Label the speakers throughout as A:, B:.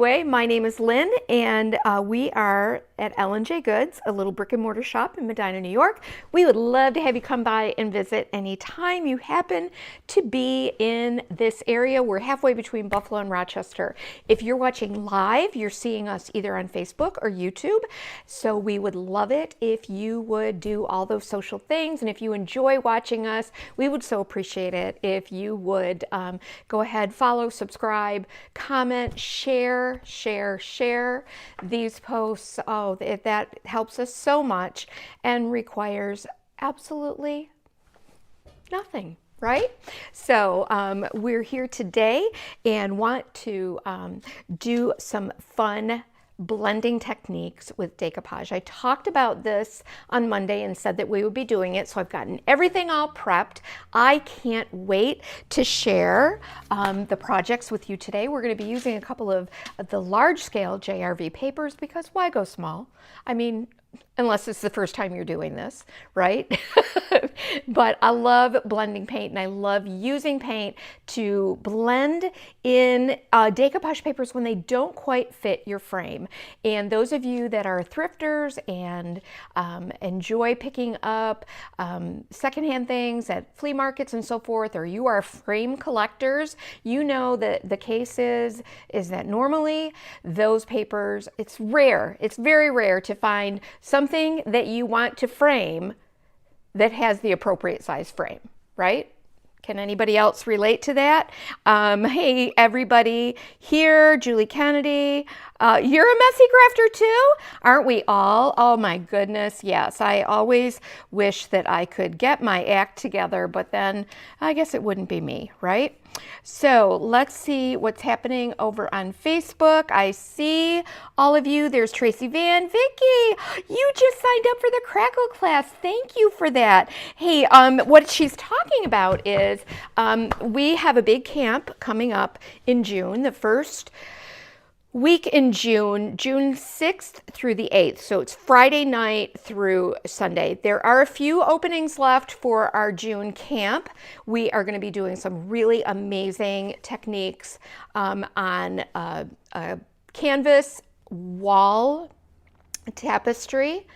A: My name is Lynn, and we are at EJG'S, a little brick and mortar shop in Medina, New York. We would love to have you come by and visit anytime you happen to be in this area. We're halfway between Buffalo and Rochester. If you're watching live, you're seeing us either on Facebook or YouTube. So we would love it if you would do all those social things. And if you enjoy watching us, we would so appreciate it if you would go ahead, follow, subscribe, comment, share these posts. Oh, that helps us so much and requires absolutely nothing, right? So we're here today and want to do some fun blending techniques with decoupage. I talked about this on Monday and said that we would be doing it, so I've gotten everything all prepped. I can't wait to share the projects with you today. We're going to be using a couple of the large scale JRV papers because why go small? I mean, unless it's the first time you're doing this, right? But I love blending paint and I love using paint to blend in decoupage papers when they don't quite fit your frame. And those of you that are thrifters and enjoy picking up secondhand things at flea markets and so forth, or you are frame collectors, you know that the case is that normally those papers, it's rare, it's very rare to find something that you want to frame that has the appropriate size frame, right? Can anybody else relate to that? Hey, everybody here, Julie Kennedy, you're a messy crafter too? Aren't we all? Oh my goodness, yes. I always wish that I could get my act together, but then I guess it wouldn't be me, right? So let's see what's happening over on Facebook. I see all of you. There's Tracy Van. Vicky, you just signed up for the Crackle class. Thank you for that. Hey, what she's talking about is we have a big camp coming up in June, the first week in June 6th through the 8th. So it's Friday night through Sunday. There are a few openings left for our June camp. We are going to be doing some really amazing techniques on a canvas wall tapestry.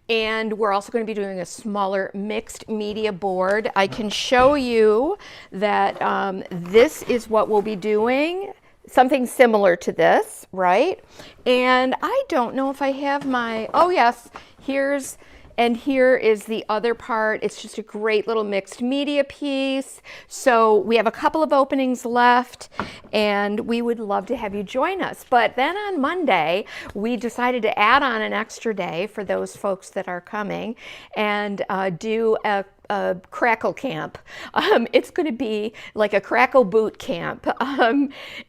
A: And we're also going to be doing a smaller mixed media board. I can show you that this is what we'll be doing. Something similar to this, right? And I don't know if I have my, oh yes, here is the other part. It's just a great little mixed media piece. So we have a couple of openings left and we would love to have you join us. But then on Monday, we decided to add on an extra day for those folks that are coming and do a crackle camp. It's going to be like a crackle boot camp.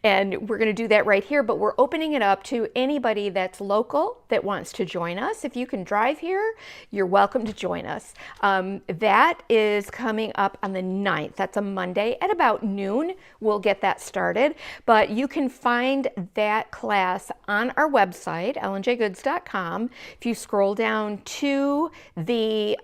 A: And we're going to do that right here, but we're opening it up to anybody that's local that wants to join us. If you can drive here, you're welcome to join us. That is coming up on the 9th. That's a Monday at about noon. We'll get that started, but you can find that class on our website, EJG'S.com. If you scroll down to the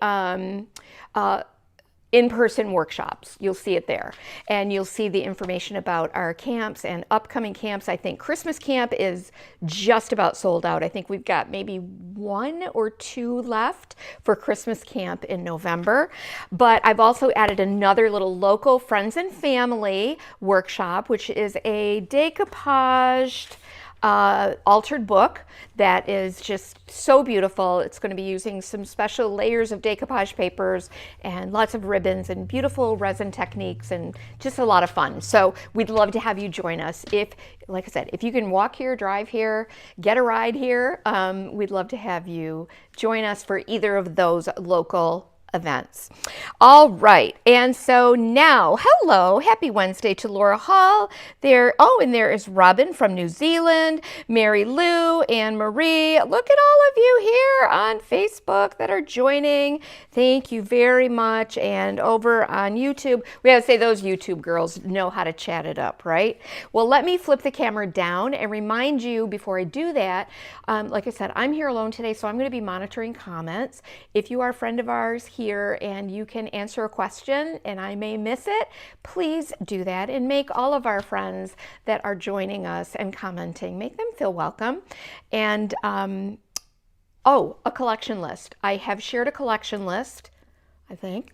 A: in-person workshops, you'll see it there, and you'll see the information about our camps and upcoming camps. I think Christmas camp is just about sold out. I think we've got maybe 1 or 2 left for Christmas camp in November, but I've also added another little local friends and family workshop, which is a decoupaged altered book that is just so beautiful. It's going to be using some special layers of decoupage papers and lots of ribbons and beautiful resin techniques and just a lot of fun. So we'd love to have you join us. If, like I said, if you can walk here, drive here, get a ride here, we'd love to have you join us for either of those local events. All right, and so now, hello, happy Wednesday to Laura Hall. There, oh, and there is Robin from New Zealand, Mary Lou, Anne Marie. Look at all of you here on Facebook that are joining. Thank you very much. And over on YouTube, we have to say those YouTube girls know how to chat it up, right? Well, let me flip the camera down and remind you before I do that, like I said, I'm here alone today, so I'm going to be monitoring comments. If you are a friend of ours here and you can answer a question and I may miss it, please do that and make all of our friends that are joining us and commenting, make them feel welcome. And oh, a collection list. I have shared a collection list, I think.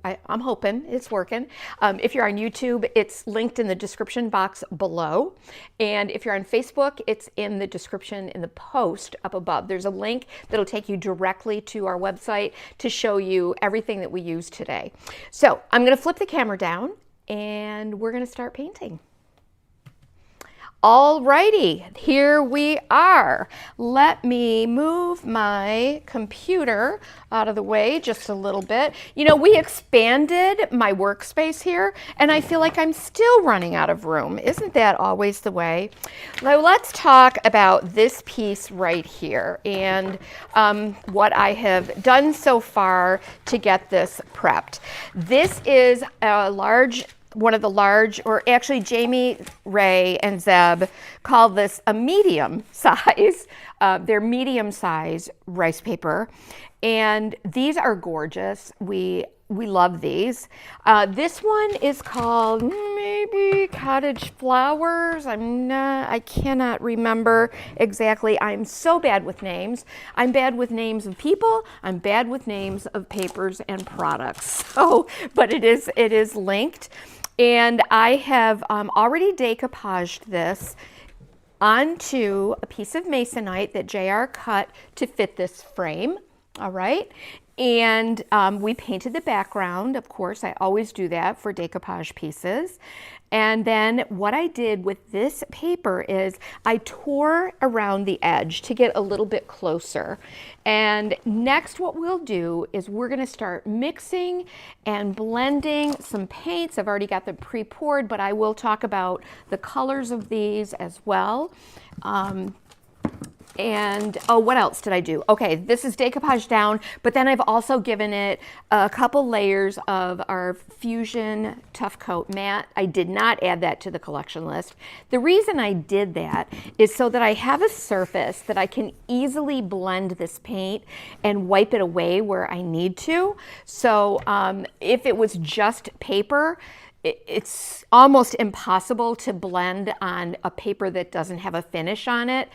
A: I'm hoping it's working. If you're on YouTube, it's linked in the description box below. And if you're on Facebook, it's in the description in the post up above. There's a link that'll take you directly to our website to show you everything that we use today. So I'm going to flip the camera down and we're going to start painting. Alrighty, here we are. Let me move my computer out of the way just a little bit. You know, we expanded my workspace here and I feel like I'm still running out of room. Isn't that always the way? Now let's talk about this piece right here and what I have done so far to get this prepped. This is one of the large, or actually Jamie, Ray, and Zeb call this a medium size. They're medium size rice paper. And these are gorgeous. We love these. This one is called maybe Cottage Flowers. I cannot remember exactly. I'm so bad with names. I'm bad with names of people. I'm bad with names of papers and products. So, but it is linked. And I have already decoupaged this onto a piece of masonite that JR cut to fit this frame, all right? And we painted the background, of course, I always do that for decoupage pieces. And then what I did with this paper is I tore around the edge to get a little bit closer. And next what we'll do is we're gonna start mixing and blending some paints. I've already got them pre-poured, but I will talk about the colors of these as well. And oh, what else did I do? Okay, this is decoupage down, but then I've also given it a couple layers of our Fusion Tough Coat matte. I did not add that to the collection list. The reason I did that is so that I have a surface that I can easily blend this paint and wipe it away where I need to. So if it was just paper, it's almost impossible to blend on a paper that doesn't have a finish on it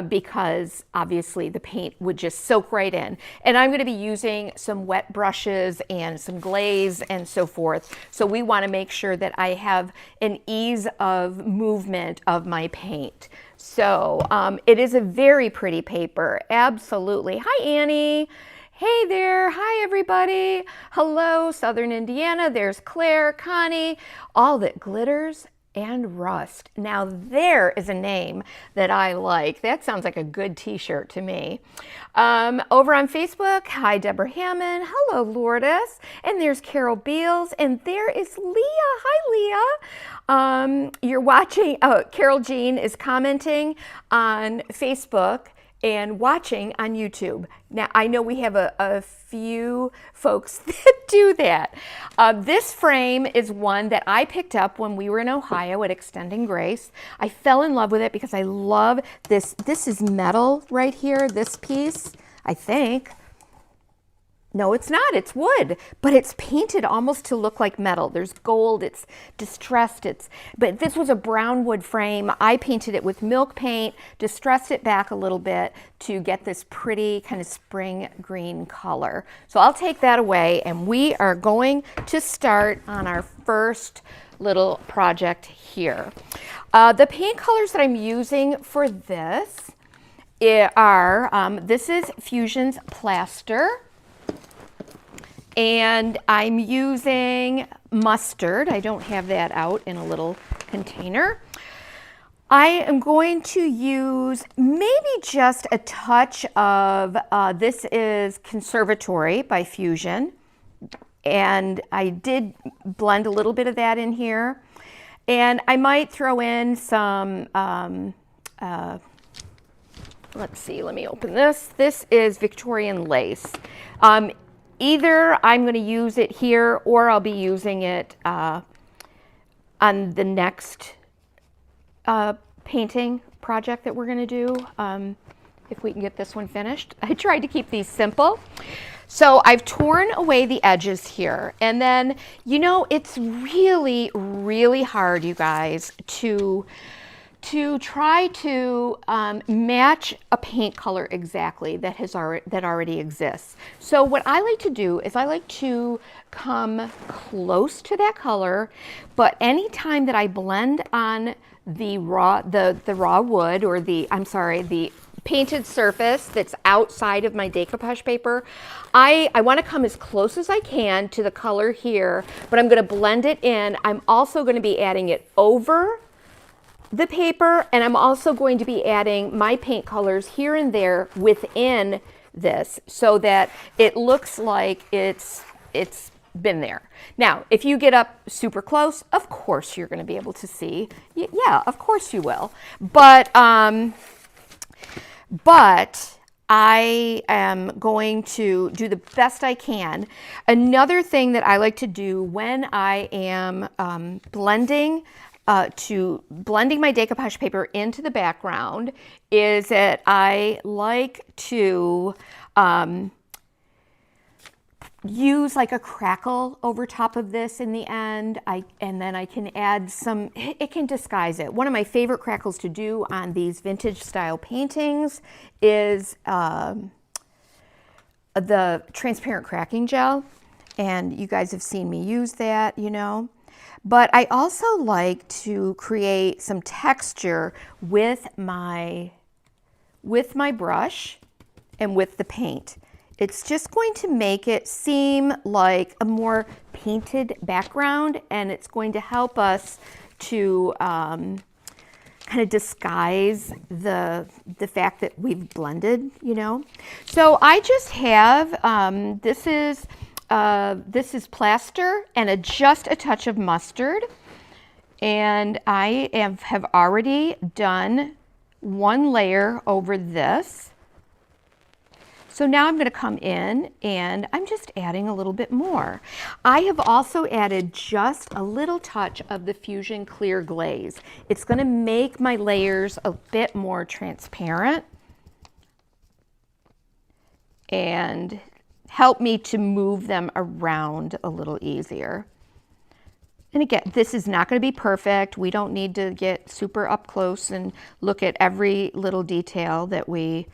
A: because obviously the paint would just soak right in. And I'm going to be using some wet brushes and some glaze and so forth. So we want to make sure that I have an ease of movement of my paint. So it is a very pretty paper, absolutely. Hi, Annie. Hey there, hi everybody. Hello, Southern Indiana. There's Claire, Connie, all that glitters and rust. Now there is a name that I like. That sounds like a good t-shirt to me. Over on Facebook, hi Deborah Hammond. Hello, Lourdes. And there's Carol Beals. And there is Leah. Hi, Leah. You're watching, Carol Jean is commenting on Facebook and watching on YouTube. Now, I know we have a few folks that do that. This frame is one that I picked up when we were in Ohio at Extending Grace. I fell in love with it because I love this. This is metal right here, this piece, I think. No, it's not, it's wood, but it's painted almost to look like metal. There's gold, it's distressed, but this was a brown wood frame. I painted it with milk paint, distressed it back a little bit to get this pretty kind of spring green color. So I'll take that away and we are going to start on our first little project here. The paint colors that I'm using for this are, this is Fusion's Plaster. And I'm using mustard. I don't have that out in a little container. I am going to use maybe just a touch of, this is Conservatory by Fusion. And I did blend a little bit of that in here. And I might throw in some, let's see, let me open this. This is Victorian Lace. Either I'm going to use it here or I'll be using it on the next painting project that we're going to do if we can get this one finished. I tried to keep these simple. So I've torn away the edges here. And then, you know, it's really, really hard, you guys, to try to match a paint color exactly that already exists. So what I like to do is I like to come close to that color, but anytime that I blend on the raw wood, or the painted surface that's outside of my decoupage paper, I want to come as close as I can to the color here, but I'm going to blend it in. I'm also going to be adding it over the paper, and I'm also going to be adding my paint colors here and there within this so that it looks like it's been there. Now, if you get up super close, of course you're going to be able to see. Yeah, of course you will. But I am going to do the best I can. Another thing that I like to do when I am blending my decoupage paper into the background is that I like to use like a crackle over top of this in the end. And then I can add some, it can disguise it. One of my favorite crackles to do on these vintage style paintings is the transparent cracking gel. And you guys have seen me use that, you know. But I also like to create some texture with my brush and with the paint. It's just going to make it seem like a more painted background, and it's going to help us to kind of disguise the fact that we've blended, you know. So I just have, this is plaster and just a touch of mustard. And I have already done one layer over this. So now I'm going to come in and I'm just adding a little bit more. I have also added just a little touch of the Fusion Clear Glaze. It's going to make my layers a bit more transparent and help me to move them around a little easier. And again, this is not going to be perfect. We don't need to get super up close and look at every little detail that we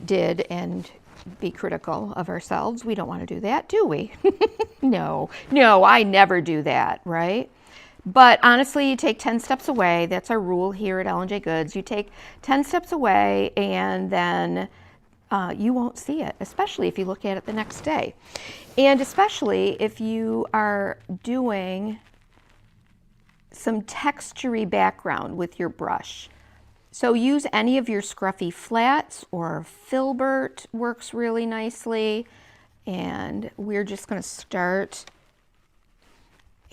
A: did and be critical of ourselves. We don't want to do that, do we? No, I never do that, right? But honestly, you take 10 steps away. That's our rule here at L&J Goods. You take 10 steps away and then you won't see it, especially if you look at it the next day. And especially if you are doing some textury background with your brush. So use any of your scruffy flats, or filbert works really nicely. And we're just going to start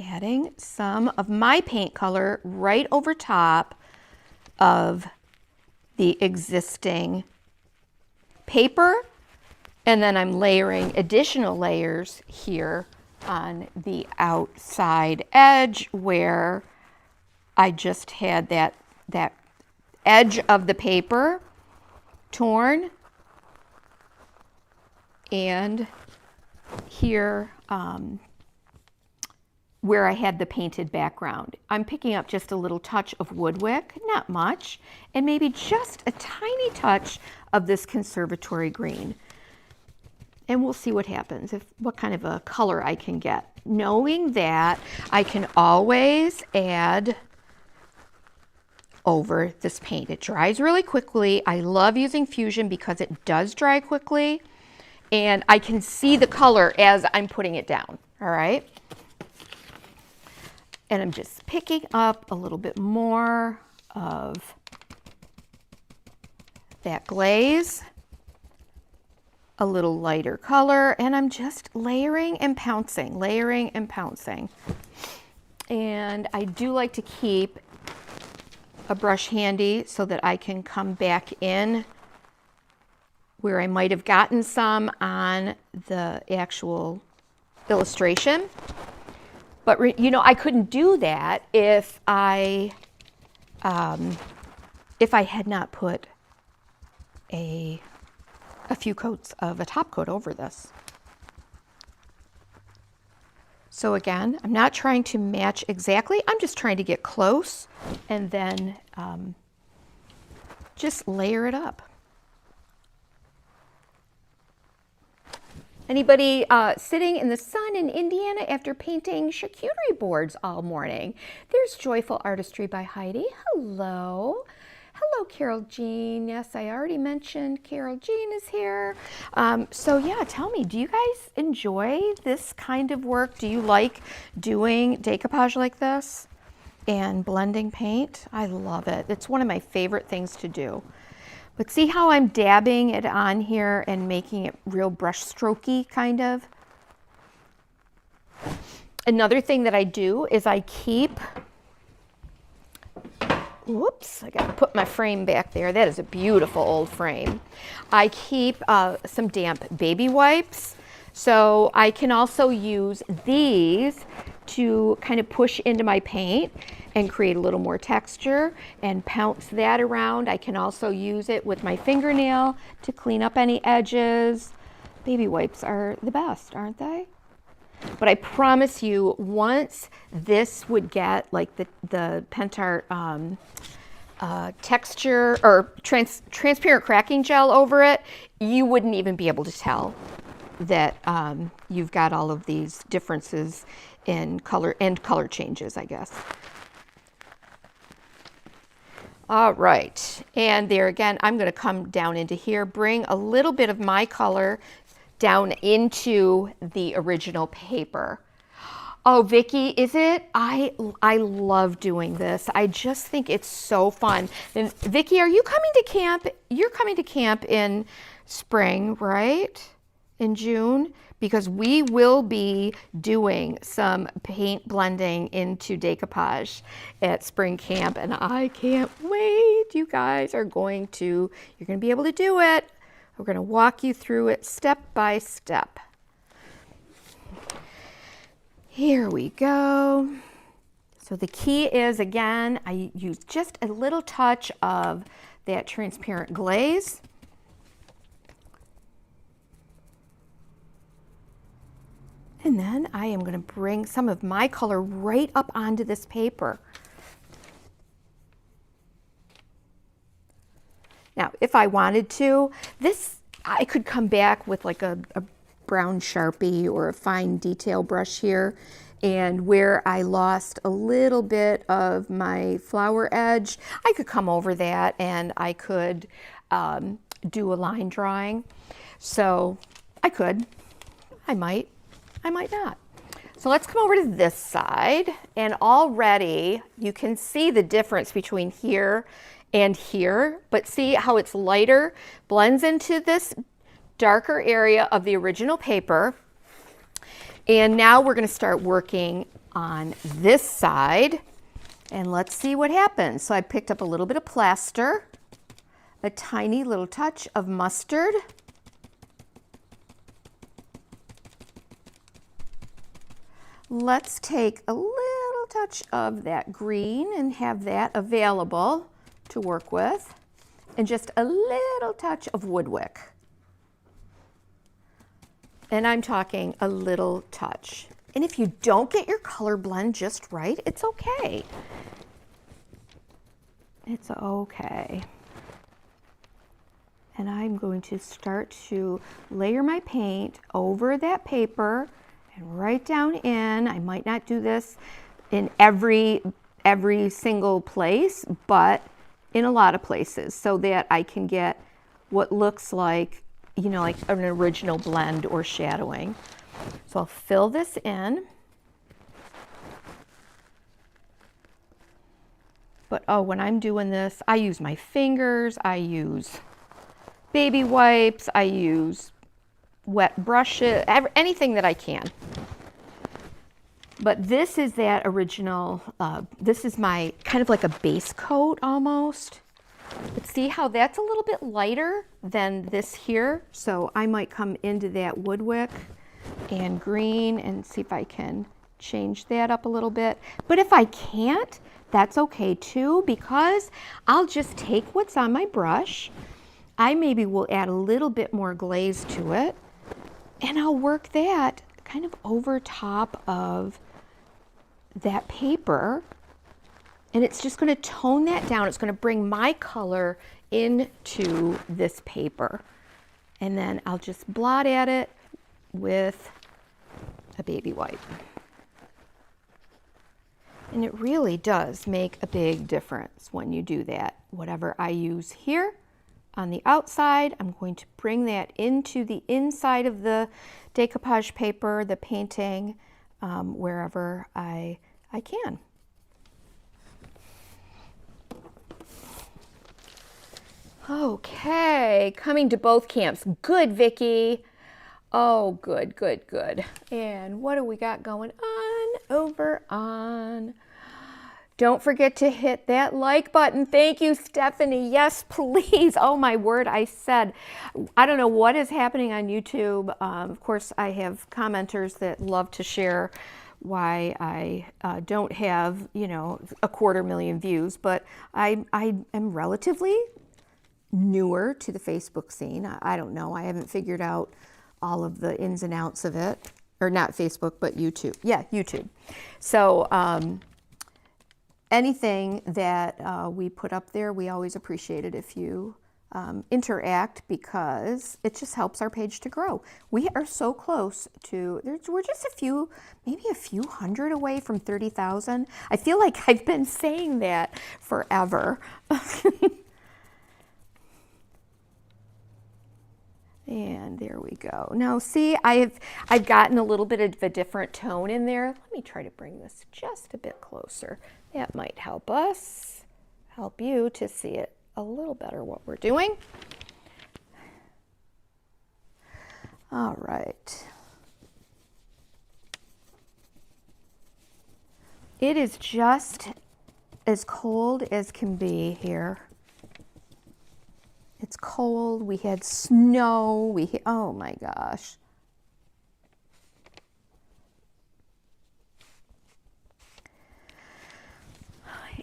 A: adding some of my paint color right over top of the existing paper, and then I'm layering additional layers here on the outside edge where I just had that edge of the paper torn, and here where I had the painted background. I'm picking up just a little touch of Woodwick, not much, and maybe just a tiny touch of this conservatory green. And we'll see what happens, what kind of a color I can get. Knowing that I can always add over this paint. It dries really quickly. I love using Fusion because it does dry quickly, and I can see the color as I'm putting it down, all right? And I'm just picking up a little bit more of that glaze, a little lighter color, and I'm just layering and pouncing, layering and pouncing. And I do like to keep a brush handy so that I can come back in where I might have gotten some on the actual illustration. But you know, I couldn't do that if I had not put a a few coats of a top coat over this. So again, I'm not trying to match exactly, I'm just trying to get close and then just layer it up. Anybody sitting in the sun in Indiana after painting charcuterie boards all morning? There's Joyful Artistry by Heidi. Hello. Hello, Carol Jean. Yes, I already mentioned Carol Jean is here. So yeah, tell me, do you guys enjoy this kind of work? Do you like doing decoupage like this and blending paint? I love it. It's one of my favorite things to do. But see how I'm dabbing it on here and making it real brush strokey kind of? Another thing that I do is I keep, whoops, I gotta put my frame back there. That is a beautiful old frame. I keep some damp baby wipes. So I can also use these to kind of push into my paint and create a little more texture and pounce that around. I can also use it with my fingernail to clean up any edges. Baby wipes are the best, aren't they? But I promise you, once this would get like the Pentart texture or transparent cracking gel over it, you wouldn't even be able to tell that you've got all of these differences in color and color changes, I guess. All right, and there again, I'm going to come down into here, bring a little bit of my color down into the original paper. Oh, Vicki, is it? I love doing this. I just think it's so fun. And Vicki, are you coming to camp? You're coming to camp in spring, right? In June? Because we will be doing some paint blending into decoupage at spring camp, and I can't wait. You guys are going to, you're going to be able to do it. We're going to walk you through it step by step. Here we go. So the key is, again, I use just a little touch of that transparent glaze. And then I am going to bring some of my color right up onto this paper. Now, if I wanted to, I could come back with like a brown Sharpie or a fine detail brush here, and where I lost a little bit of my flower edge, I could come over that and I could do a line drawing. So I could, I might not. So let's come over to this side, and already you can see the difference between here and here, but see how it's lighter, blends into this darker area of the original paper. And now we're going to start working on this side, and let's see what happens. So I picked up a little bit of plaster, a tiny little touch of mustard, let's take a little touch of that green and have that available to work with, and just a little touch of Woodwick. And I'm talking a little touch. And if you don't get your color blend just right, it's okay. It's okay. And I'm going to start to layer my paint over that paper and right down in. I might not do this in every single place, but in a lot of places, so that I can get what looks like, you know, like an original blend or shadowing. So I'll fill this in. But oh, when I'm doing this, I use my fingers, I use baby wipes, I use wet brushes, anything that I can. But this is that original, this is my kind of like a base coat almost. But see how that's a little bit lighter than this here? So I might come into that Woodwick and green and see if I can change that up a little bit. But if I can't, that's okay too, because I'll just take what's on my brush I maybe will add a little bit more glaze to it, and I'll work that kind of over top of that paper, and it's just going to tone that down. It's going to bring my color into this paper, and then I'll just blot at it with a baby wipe. And it really does make a big difference when you do that. Whatever I use here on the outside, I'm going to bring that into the inside of the decoupage paper, the painting, wherever I can. Okay, coming to both camps. Good, Vicki. Oh, good, good, good. And what do we got going on over on? Don't forget to hit that like button. Thank you, Stephanie. Yes, please. Oh, my word, I said. I don't know what is happening on YouTube. Of course, I have commenters that love to share why I don't have, you know, 250,000 views, but I am relatively newer to the Facebook scene. I don't know. I haven't figured out all of the ins and outs of it, or not Facebook, but YouTube. Yeah, YouTube. So anything that we put up there, we always appreciate it if you interact, because it just helps our page to grow. We are so close to, we're just maybe a few hundred away from 30,000. I feel like I've been saying that forever. And there we go. Now see, I've gotten a little bit of a different tone in there. Let me try to bring this just a bit closer. That might help us, help you to see it a little better what we're doing. All right. It is just as cold as can be here. It's cold, we had snow, oh my gosh.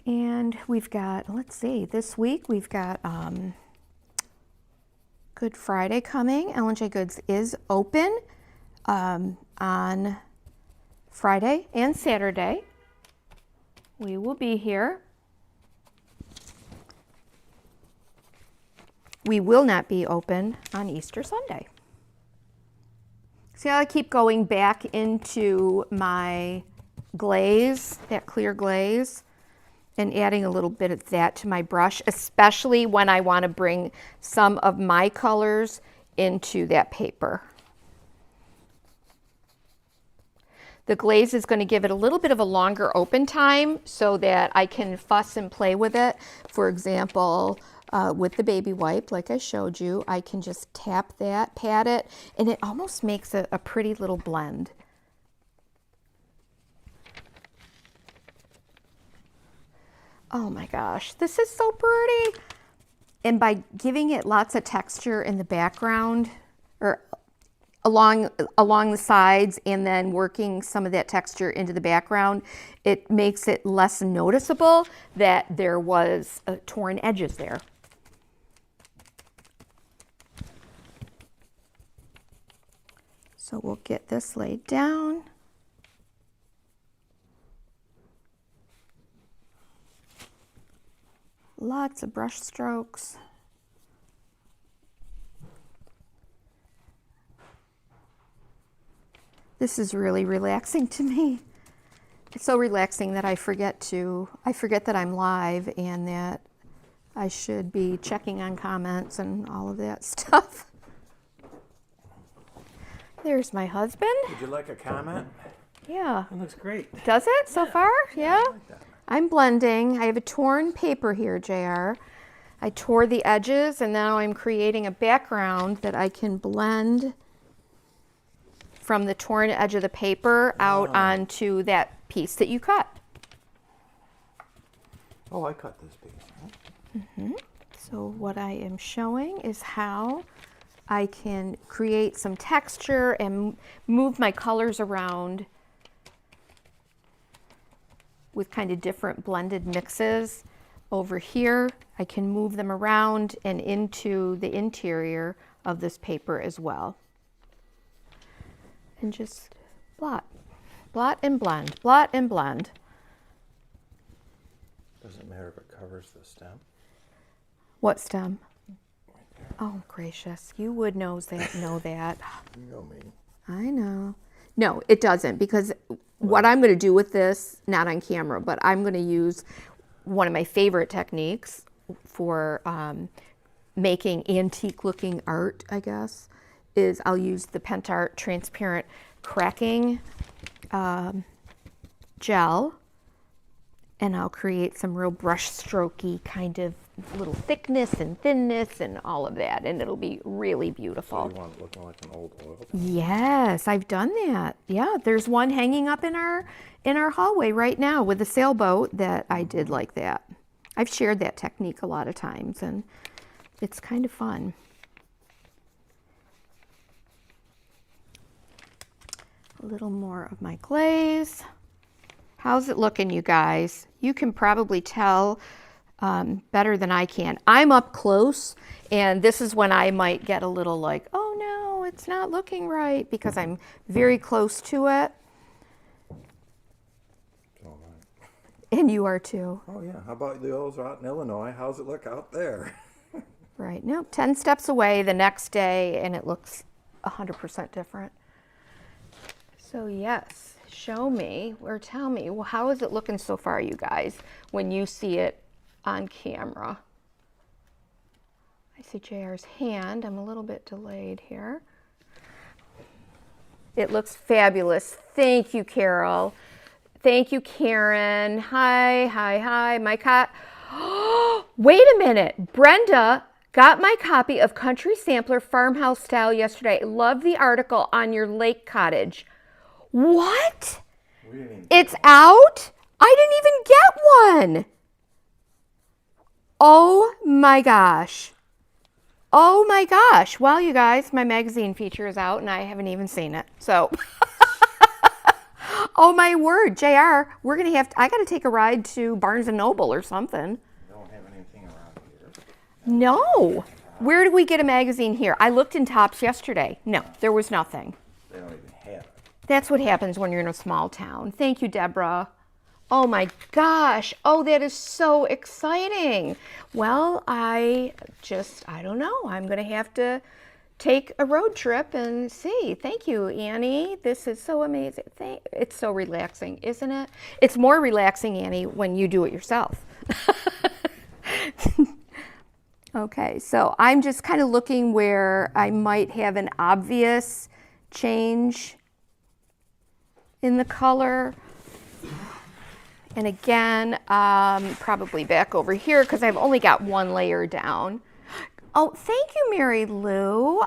A: And we've got, let's see, this week we've got Good Friday coming. J Goods is open on Friday and Saturday. We will be here. We will not be open on Easter Sunday. See how I keep going back into my glaze, that clear glaze, and adding a little bit of that to my brush, especially when I want to bring some of my colors into that paper. The glaze is going to give it a little bit of a longer open time so that I can fuss and play with it. For example, with the baby wipe, like I showed you, I can just tap that, pat it, and it almost makes a pretty little blend. Oh my gosh, this is so pretty. And by giving it lots of texture in the background, or along the sides, and then working some of that texture into the background, it makes it less noticeable that there was torn edges there. So we'll get this laid down. Lots of brush strokes. This is really relaxing to me. It's so relaxing that I forget that I'm live and that I should be checking on comments and all of that stuff. There's my husband.
B: Would you like a comment?
A: Yeah.
B: It looks great.
A: Does it so far? Yeah.
B: I like that.
A: I'm blending. I have a torn paper here, JR. I tore the edges, and now I'm creating a background that I can blend from the torn edge of the paper out onto that piece that you cut.
B: Oh, I cut this piece.
A: Mm-hmm. So what I am showing is how I can create some texture and move my colors around with kind of different blended mixes over here. I can move them around and into the interior of this paper as well. And just blot. Blot and blend. Blot and blend.
B: Doesn't matter if it covers the stem.
A: What stem? Oh, gracious. You would know that. Know that.
B: You know me.
A: I know. No, it doesn't, because what I'm going to do with this, not on camera, but I'm going to use one of my favorite techniques for making antique looking art, I guess, is I'll use the Pentart transparent cracking gel, and I'll create some real brush strokey kind of little thickness and thinness and all of that, and it'll be really beautiful.
B: So you want it looking like an old oil?
A: Yes, I've done that. Yeah, there's one hanging up in our hallway right now with a sailboat that I did like that. I've shared that technique a lot of times, and it's kind of fun. A little more of my glaze. How's it looking, you guys? You can probably tell better than I can. I'm up close, and this is when I might get a little like, oh no, it's not looking right, because I'm very close to it.
B: Oh, right.
A: And you are too.
B: Oh yeah, how about the oils out in Illinois? How's it look out there?
A: Right, nope, 10 steps away the next day, and it looks 100% different. So yes, show me, or tell me, well, how is it looking so far, you guys, when you see it on camera? I see JR's hand. I'm a little bit delayed here. It looks fabulous. Thank you, Carol. Thank you, Karen. Hi, hi, hi. My wait a minute. Brenda got my copy of Country Sampler Farmhouse Style yesterday. Love the article on your lake cottage. What? It's out? I didn't even get one. Oh my gosh. Oh my gosh. Well, you guys, my magazine feature is out and I haven't even seen it. So, oh my word, JR, we're going to I got to take a ride to Barnes and Noble or something.
B: You don't have anything around here.
A: No. Where do we get a magazine here? I looked in Tops yesterday. No, there was nothing.
B: They don't even have it.
A: That's what happens when you're in a small town. Thank you, Deborah. Oh my gosh. Oh, that is so exciting. Well, I don't know. I'm going to have to take a road trip and see. Thank you, Annie. This is so amazing. It's so relaxing, isn't it? It's more relaxing, Annie, when you do it yourself. Okay, so I'm just kind of looking where I might have an obvious change in the color. And again, probably back over here because I've only got one layer down. Oh, thank you, Mary Lou.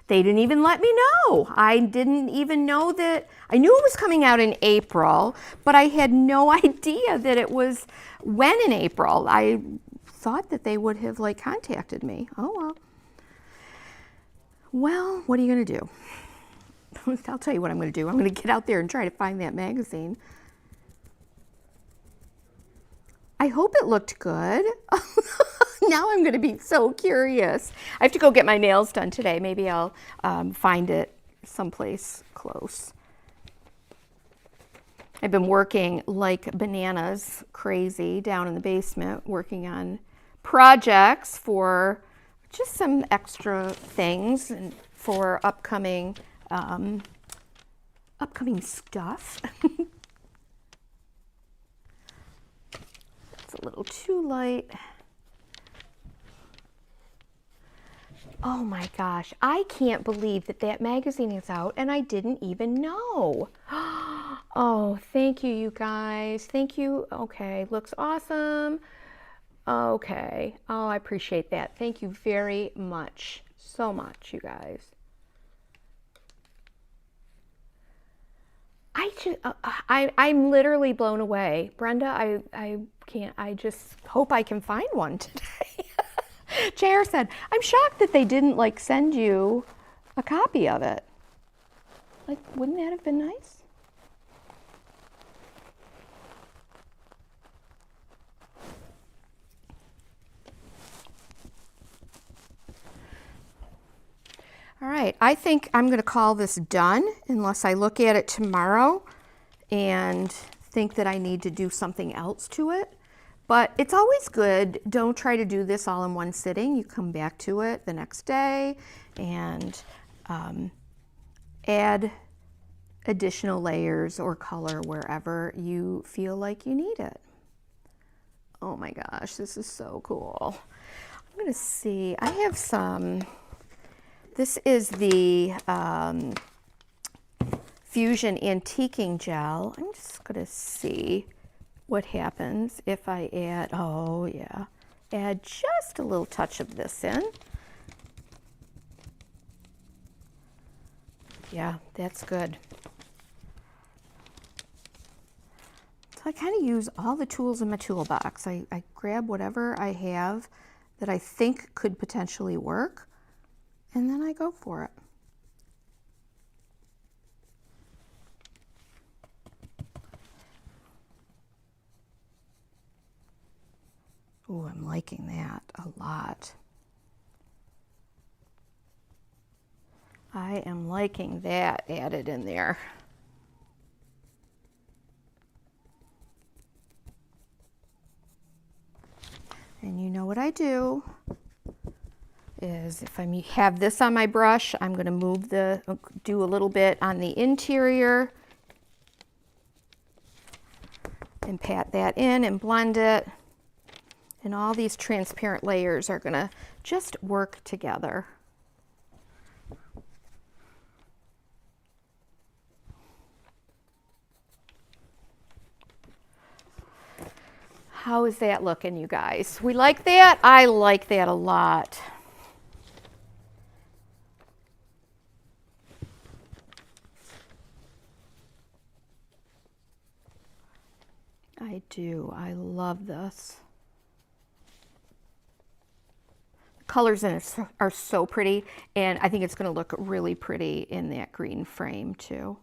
A: They didn't even let me know. I didn't even know that. I knew it was coming out in April, but I had no idea that it was when in April. I thought that they would have contacted me. Oh, well. Well, what are you going to do? I'll tell you what I'm going to do. I'm going to get out there and try to find that magazine. I hope it looked good. Now I'm going to be so curious. I have to go get my nails done today. Maybe I'll find it someplace close. I've been working like bananas, crazy, down in the basement, working on projects for just some extra things and for upcoming stuff. It's a little too light. Oh my gosh, I can't believe that magazine is out and I didn't even know. Oh, thank you, you guys. Thank you. Okay, looks awesome. Okay. Oh, I appreciate that. Thank you very much. So much, you guys. I'm literally blown away. Brenda, I can't, I just hope I can find one today. JR said, I'm shocked that they didn't send you a copy of it. Wouldn't that have been nice? All right, I think I'm going to call this done unless I look at it tomorrow and think that I need to do something else to it. But it's always good. Don't try to do this all in one sitting. You come back to it the next day and add additional layers or color wherever you feel like you need it. Oh my gosh, this is so cool. I'm gonna see, I have some, this is the Fusion Antiquing Gel. I'm just gonna see what happens if I add, oh yeah, add just a little touch of this in. Yeah, that's good. So I kind of use all the tools in my toolbox. I grab whatever I have that I think could potentially work, and then I go for it. Ooh, I'm liking that a lot. I am liking that added in there. And you know what I do is if I have this on my brush, I'm going to do a little bit on the interior and pat that in and blend it. And all these transparent layers are going to just work together. How is that looking, you guys? We like that? I like that a lot. I do. I love this. The colors in it are so pretty, and I think it's going to look really pretty in that green frame too.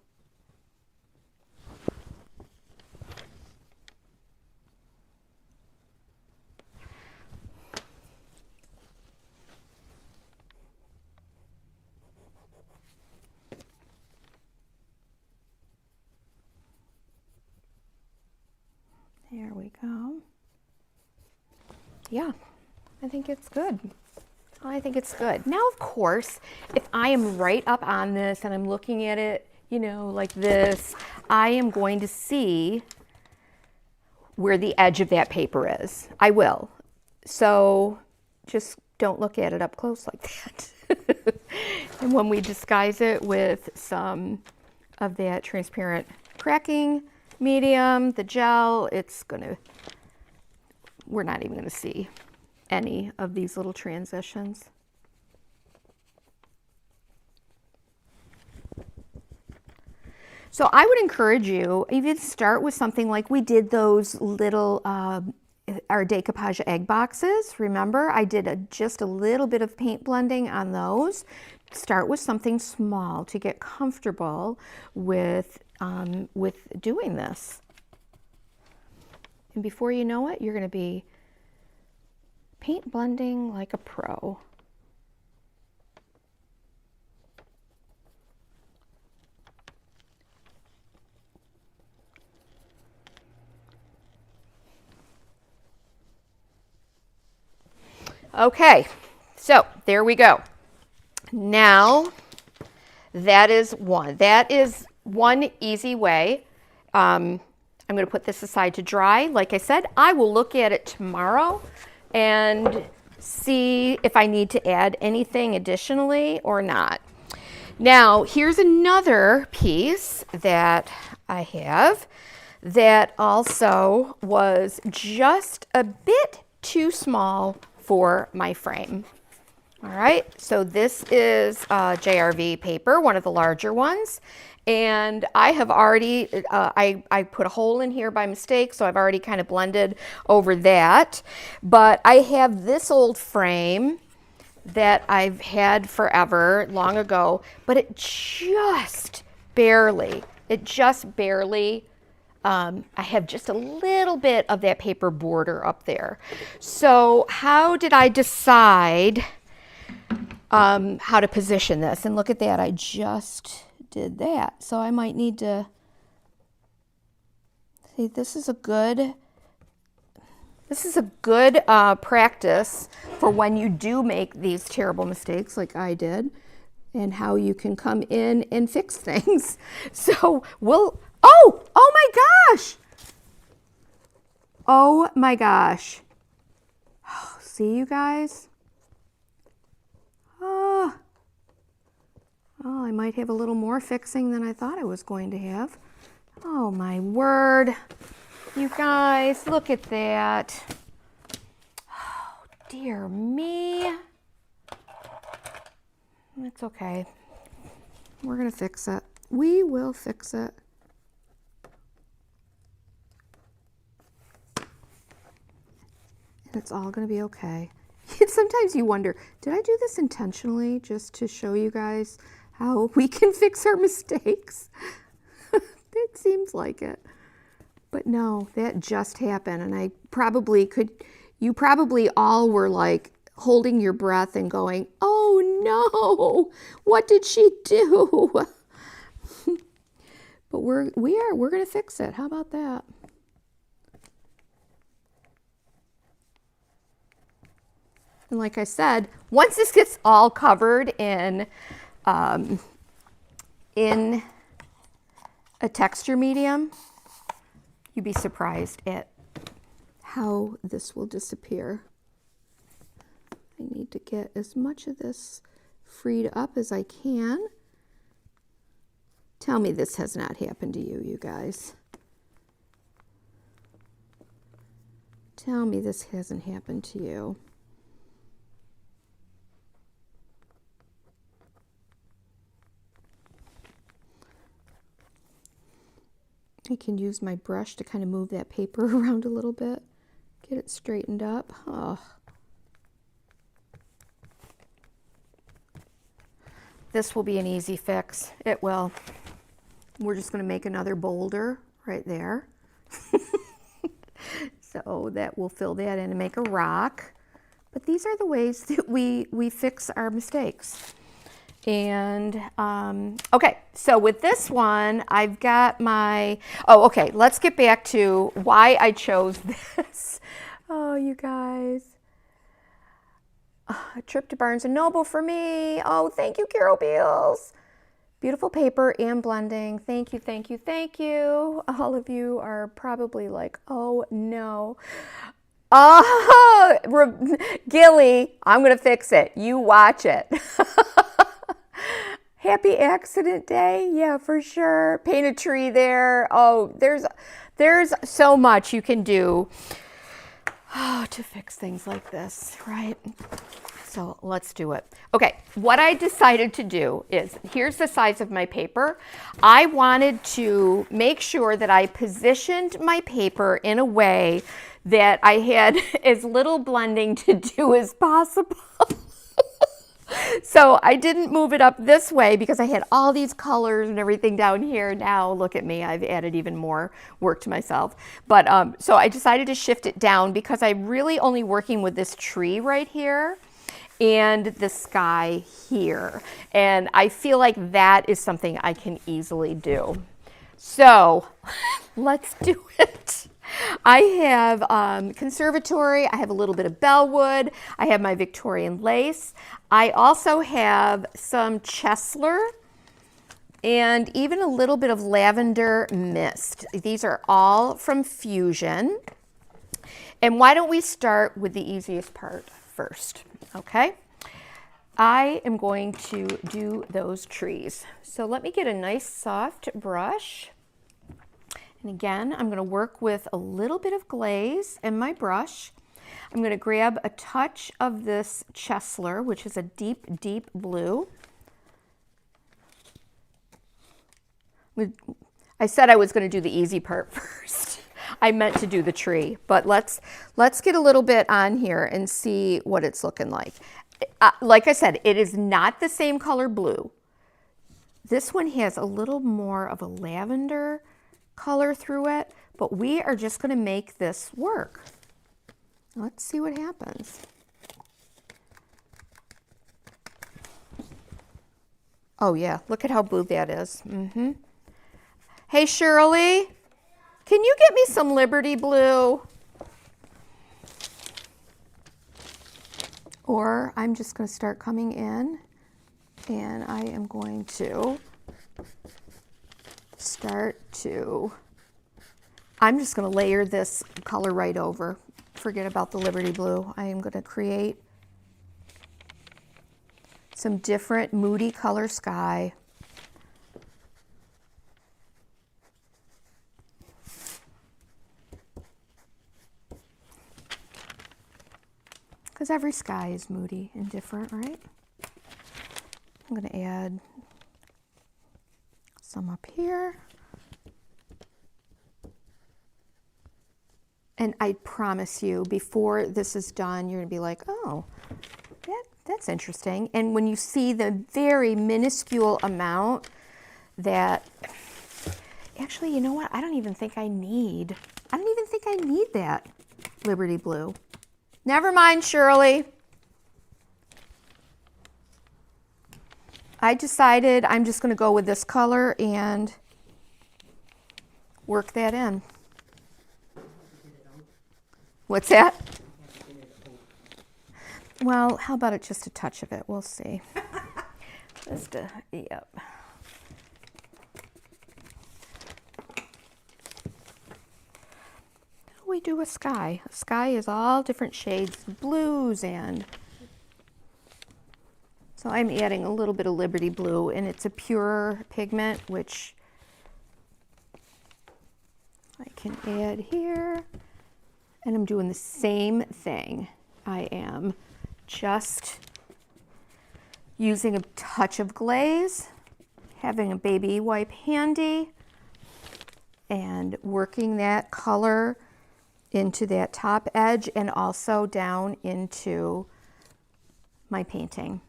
A: There we go. Yeah, I think it's good. I think it's good. Now, of course, if I am right up on this and I'm looking at it, you know, like this, I am going to see where the edge of that paper is. I will. So just don't look at it up close like that. And when we disguise it with some of that transparent cracking medium, the gel, we're not even going to see any of these little transitions. So I would encourage you, even start with something like we did those little, our Decoupage egg boxes. Remember, I did just a little bit of paint blending on those. Start with something small to get comfortable with doing this. And before you know it, you're going to be paint blending like a pro. Okay, so there we go. Now, that is one easy way. I'm going to put this aside to dry. Like I said, I will look at it tomorrow and see if I need to add anything additionally or not. Now, here's another piece that I have that also was just a bit too small for my frame. All right, so this is JRV paper, one of the larger ones. And I have already, I put a hole in here by mistake, so I've already kind of blended over that. But I have this old frame that I've had forever, long ago, but it just barely, I have just a little bit of that paper border up there. So how did I decide how to position this. And look at that, I just did that. So I might need to, see, this is a good practice for when you do make these terrible mistakes like I did, and how you can come in and fix things. So oh my gosh. Oh my gosh. Oh, see, you guys? Oh, I might have a little more fixing than I thought I was going to have. Oh my word. You guys, look at that. Oh, dear me. It's okay. We're going to fix it. We will fix it. And it's all going to be okay. Sometimes you wonder, did I do this intentionally just to show you guys how we can fix our mistakes? It seems like it. But no, that just happened. And I probably could, you probably all were like holding your breath and going, oh no, what did she do? But we're going to fix it. How about that? And like I said, once this gets all covered in a texture medium, you'd be surprised at how this will disappear. I need to get as much of this freed up as I can. Tell me this has not happened to you, you guys. Tell me this hasn't happened to you. I can use my brush to kind of move that paper around a little bit, get it straightened up. Oh. This will be an easy fix. It will. We're just going to make another boulder right there. So that will fill that in and make a rock. But these are the ways that we fix our mistakes. And okay, so with this one, I've got my, oh, okay, let's get back to why I chose this. Oh, you guys. A trip to Barnes & Noble for me. Oh, thank you, Carol Beals. Beautiful paper and blending. Thank you, thank you, thank you. All of you are probably like, oh no. Oh, Gilly, I'm going to fix it. You watch it. Happy accident day. Yeah, for sure. Paint a tree there. Oh, there's so much you can do to fix things like this, right? So let's do it. Okay, what I decided to do is, here's the size of my paper. I wanted to make sure that I positioned my paper in a way that I had as little blending to do as possible. So I didn't move it up this way because I had all these colors and everything down here. Now look at me, I've added even more work to myself. But so I decided to shift it down because I'm really only working with this tree right here and the sky here. And I feel like that is something I can easily do. So let's do it. I have conservatory, I have a little bit of bellwood, I have my Victorian lace. I also have some Chesler and even a little bit of lavender mist. These are all from Fusion. And why don't we start with the easiest part first, okay? I am going to do those trees. So let me get a nice soft brush. And again, I'm going to work with a little bit of glaze in my brush. I'm going to grab a touch of this Chesler, which is a deep, deep blue. I said I was going to do the easy part first. I meant to do the tree, but let's get a little bit on here and see what it's looking like. Like I said, it is not the same color blue. This one has a little more of a lavender color through it, but we are just going to make this work. Let's see what happens. Oh yeah, look at how blue that is. Hey Shirley, can you get me some Liberty Blue? Or I'm just going to start coming in and I am going to I'm just going to layer this color right over. Forget about the Liberty Blue. I am going to create some different moody color sky. Because every sky is moody and different, right? I'm going to add some up here. And I promise you, before this is done, you're going to be like, oh, that's interesting. And when you see the very minuscule amount that, actually, you know what? I don't even think I need that Liberty Blue. Never mind, Shirley. I decided I'm just going to go with this color and work that in. What's that? Well, how about just a touch of it? We'll see. Yep. We do a sky. A sky is all different shades of blues, and so I'm adding a little bit of Liberty Blue, and it's a pure pigment, which I can add here. And I'm doing the same thing. I am just using a touch of glaze, having a baby wipe handy, and working that color into that top edge and also down into my painting.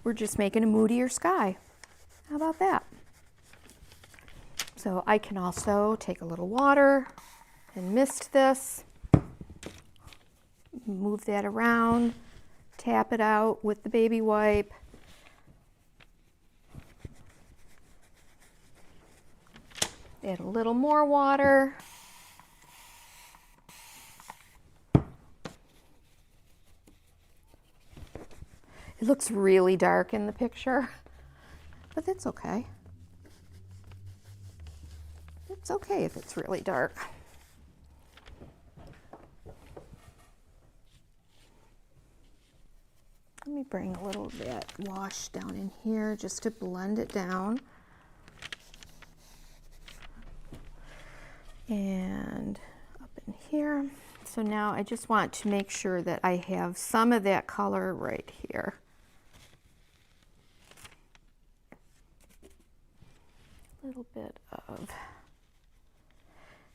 A: We're just making a moodier sky. How about that? So I can also take a little water and mist this, move that around, tap it out with the baby wipe. Add a little more water. It looks really dark in the picture, but that's okay. It's okay if it's really dark. Let me bring a little of that wash down in here just to blend it down. And up in here. So now I just want to make sure that I have some of that color right here. A little bit of,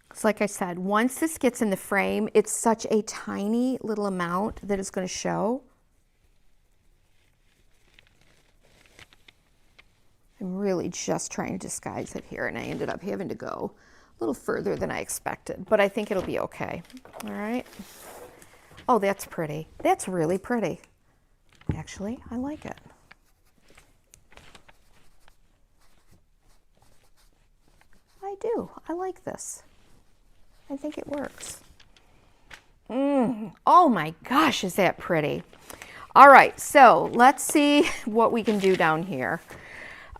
A: because like I said, once this gets in the frame, it's such a tiny little amount that it's going to show. I'm really just trying to disguise it here, and I ended up having to go a little further than I expected, but I think it'll be okay. All right. Oh, that's pretty. That's really pretty. Actually, I like it. I do. I like this. I think it works. Oh my gosh, is that pretty? All right, so let's see what we can do down here.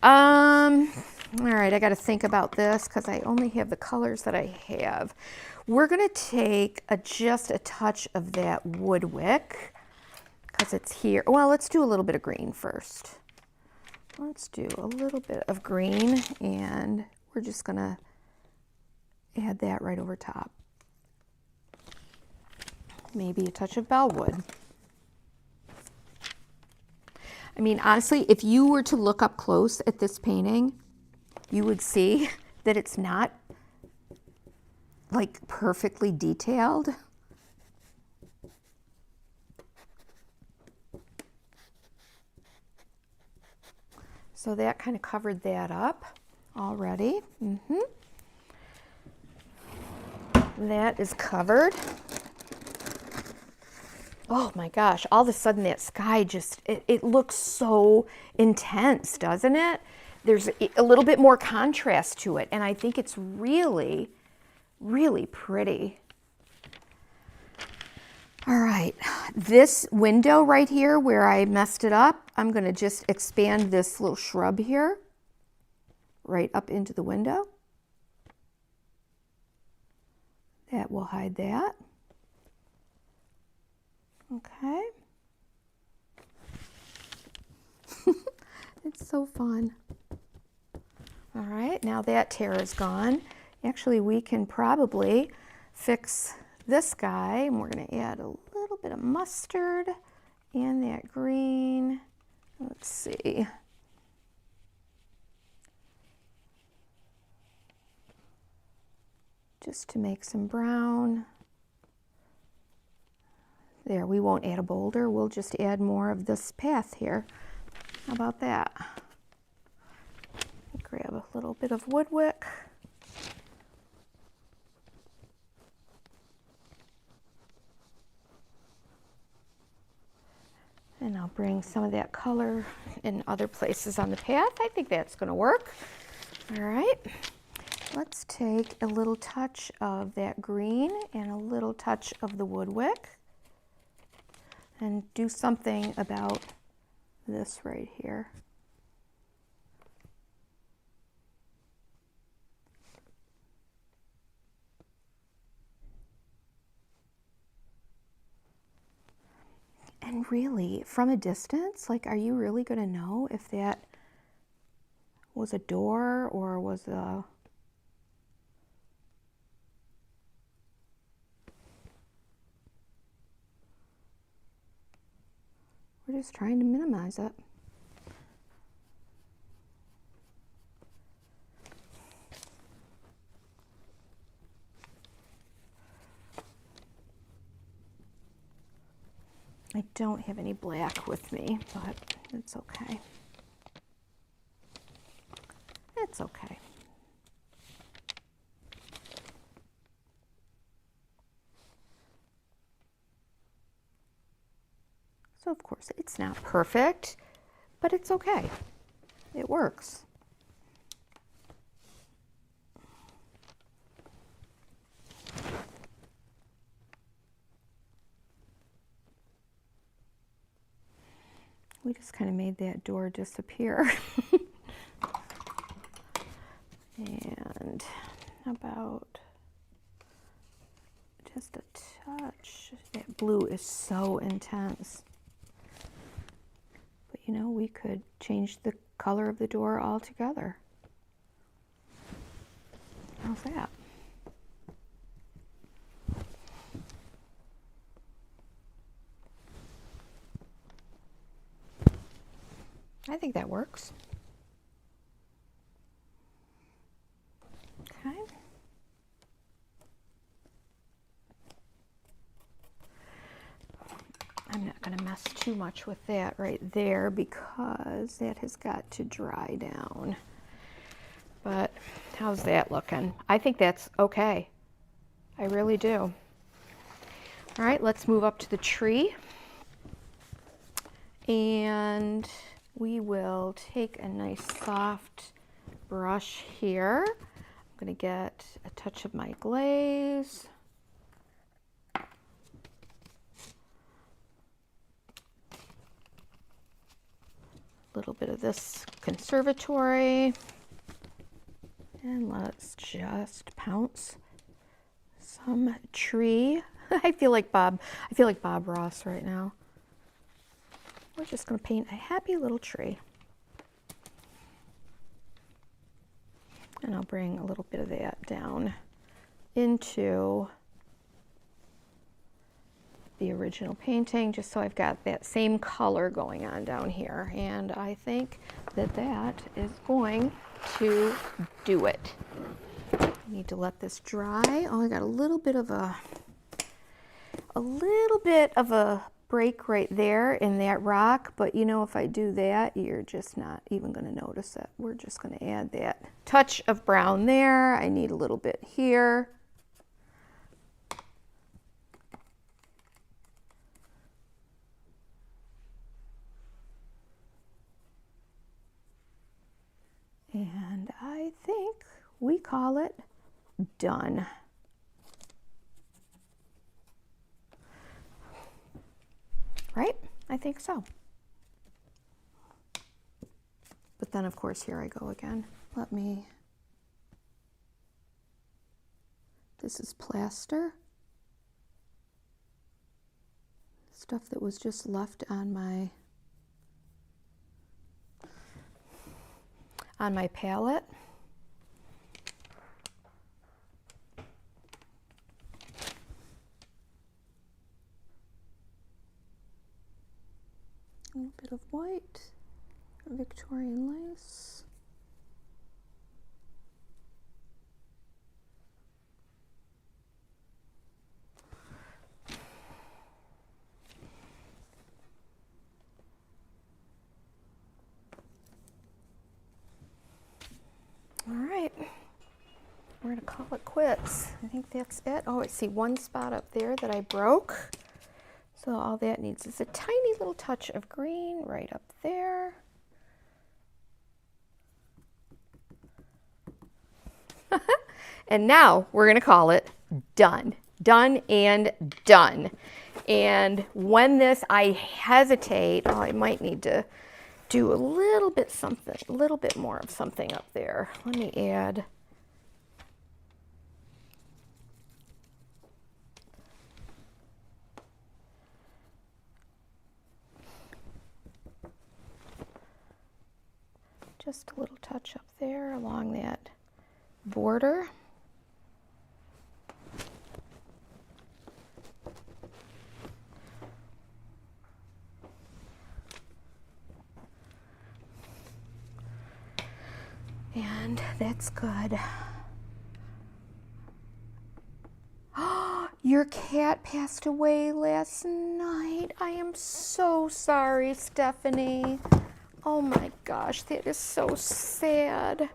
A: All right, I got to think about this because I only have the colors that I have. We're going to take just a touch of that wood wick because it's here. Well, let's do a little bit of green first. Let's do a little bit of green, and we're just going to add that right over top. Maybe a touch of bellwood. I mean, honestly, if you were to look up close at this painting, you would see that it's not like perfectly detailed. So that kind of covered that up already. That is covered. Oh my gosh, all of a sudden that sky just, it looks so intense, doesn't it? There's a little bit more contrast to it, and I think it's really, really pretty. All right, this window right here where I messed it up, I'm gonna just expand this little shrub here, right up into the window. That will hide that. Okay. It's so fun. All right, now that tear is gone. Actually, we can probably fix this guy, and we're gonna add a little bit of mustard and that green. Let's see. Just to make some brown. There, we won't add a boulder, we'll just add more of this path here. How about that? Grab a little bit of wood wick. And I'll bring some of that color in other places on the path. I think that's gonna work. All right, let's take a little touch of that green and a little touch of the wood wick and do something about this right here. And really, from a distance, like, are you really gonna know if that was a door or was a... We're just trying to minimize it. I don't have any black with me, but it's okay. It's okay. So of course it's not perfect, but it's okay. It works. We just kind of made that door disappear. And how about just a touch? That blue is so intense. But you know, we could change the color of the door altogether. How's that? I think that works. Okay. I'm not going to mess too much with that right there because that has got to dry down. But how's that looking? I think that's okay. I really do. All right, let's move up to the tree. And we will take a nice soft brush here. I'm going to get a touch of my glaze. A little bit of this conservatory. And let's just pounce some tree. I feel like Bob Ross right now. We're just going to paint a happy little tree. And I'll bring a little bit of that down into the original painting, just so I've got that same color going on down here. And I think that that is going to do it. I need to let this dry. Oh, I got a little bit of a break right there in that rock, but you know, if I do that, you're just not even going to notice it. We're just going to add that touch of brown there. I need a little bit here. we call it done. Right? I think so. But then, of course, here I go again. This is plaster. Stuff that was just left on my palette. A little bit of white, Victorian lace. All right, we're gonna call it quits. I think that's it. Oh, I see one spot up there that I broke. So all that needs is a tiny little touch of green right up there. And now we're gonna call it done. Done and done. And when this, I hesitate, oh, I might need to do a little bit something, a little bit more of something up there. Let me add. Just a little touch up there along that border. And that's good. Your cat passed away last night. I am so sorry, Stephanie. Oh my gosh, that is so sad.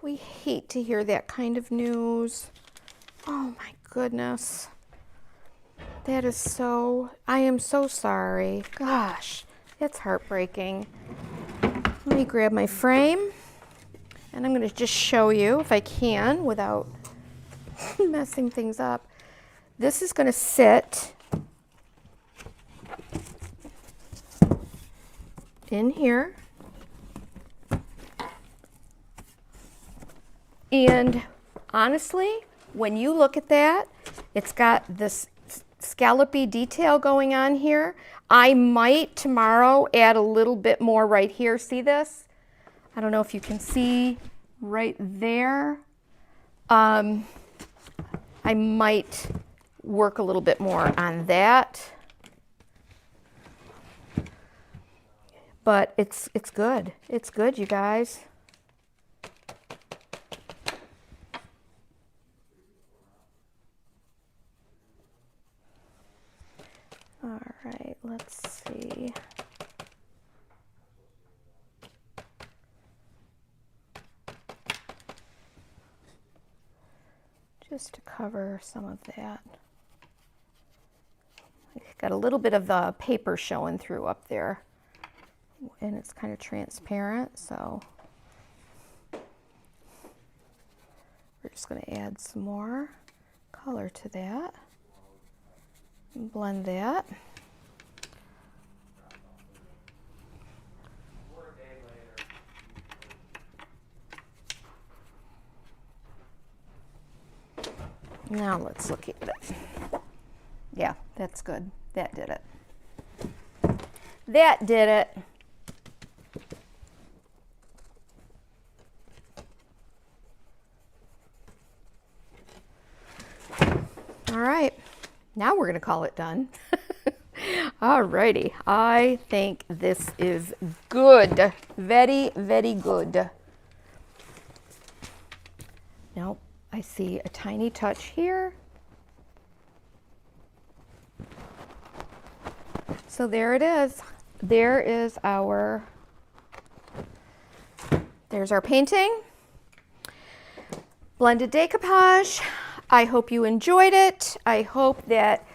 A: We hate to hear that kind of news. Oh my goodness. That is so, I am so sorry. Gosh, that's heartbreaking. Let me grab my frame and I'm going to just show you if I can without messing things up. This is going to sit in here. And honestly, when you look at that, it's got this scallopy detail going on here. I might tomorrow add a little bit more right here. See this? I don't know if you can see right there. I might work a little bit more on that. But it's good. It's good, you guys. All right, let's see. Just to cover some of that. Got a little bit of the paper showing through up there, and it's kind of transparent, so we're just going to add some more color to that and blend that. Now let's look at it. Yeah, that's good. That did it. That did it. All right, now we're going to call it done. All righty, I think this is good. Very, very good. Nope, I see a tiny touch here. So there it is. There's our painting. Blended decoupage. I hope you enjoyed it. I hope that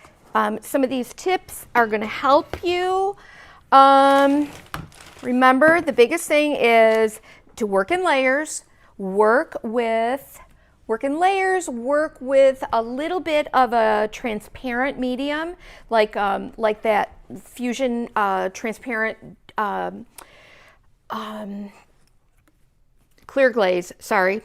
A: some of these tips are going to help you. Remember, the biggest thing is to work in layers, work with work in layers, work with a little bit of a transparent medium, like that Fusion transparent clear glaze, sorry,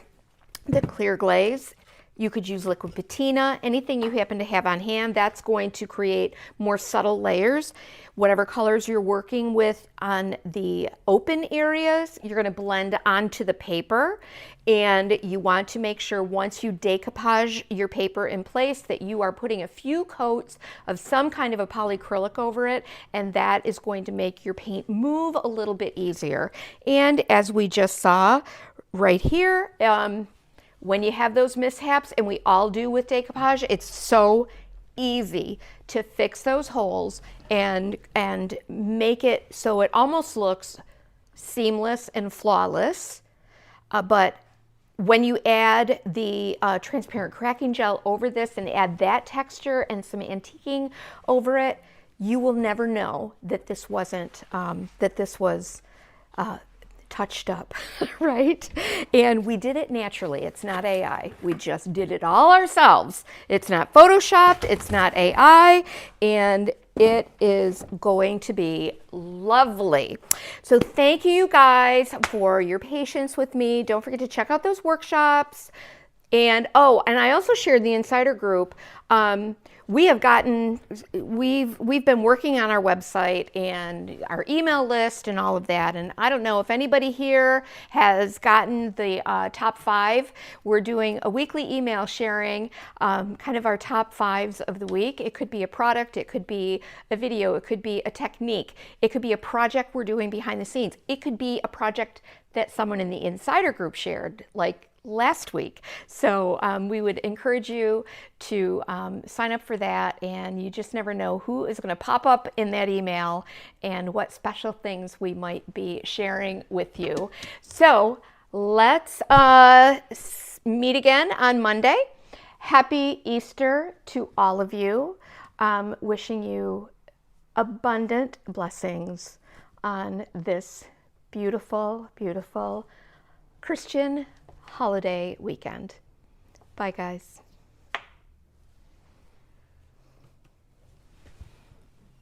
A: the clear glaze. You could use liquid patina, anything you happen to have on hand. That's going to create more subtle layers. Whatever colors you're working with on the open areas, you're going to blend onto the paper. And you want to make sure once you decoupage your paper in place that you are putting a few coats of some kind of a polyacrylic over it, and that is going to make your paint move a little bit easier. And as we just saw right here, when you have those mishaps, and we all do with decoupage, it's so easy to fix those holes and make it so it almost looks seamless and flawless. But when you add the transparent cracking gel over this and add that texture and some antiquing over it, you will never know that this wasn't, that this was touched up, right? And we did it naturally. It's not AI. We just did it all ourselves. It's not photoshopped. It's not AI. And it is going to be lovely. So thank you guys for your patience with me. Don't forget to check out those workshops. And oh, and I also shared the insider group. We've been working on our website and our email list and all of that. And I don't know if anybody here has gotten the top 5. We're doing a weekly email sharing, kind of our top 5s of the week. It could be a product, it could be a video, it could be a technique, it could be a project we're doing behind the scenes. It could be a project that someone in the insider group shared, like last week. So we would encourage you to sign up for that, and you just never know who is going to pop up in that email and what special things we might be sharing with you. So let's meet again on Monday. Happy Easter to all of you. Wishing you abundant blessings on this beautiful, beautiful Christian holiday weekend. Bye, guys.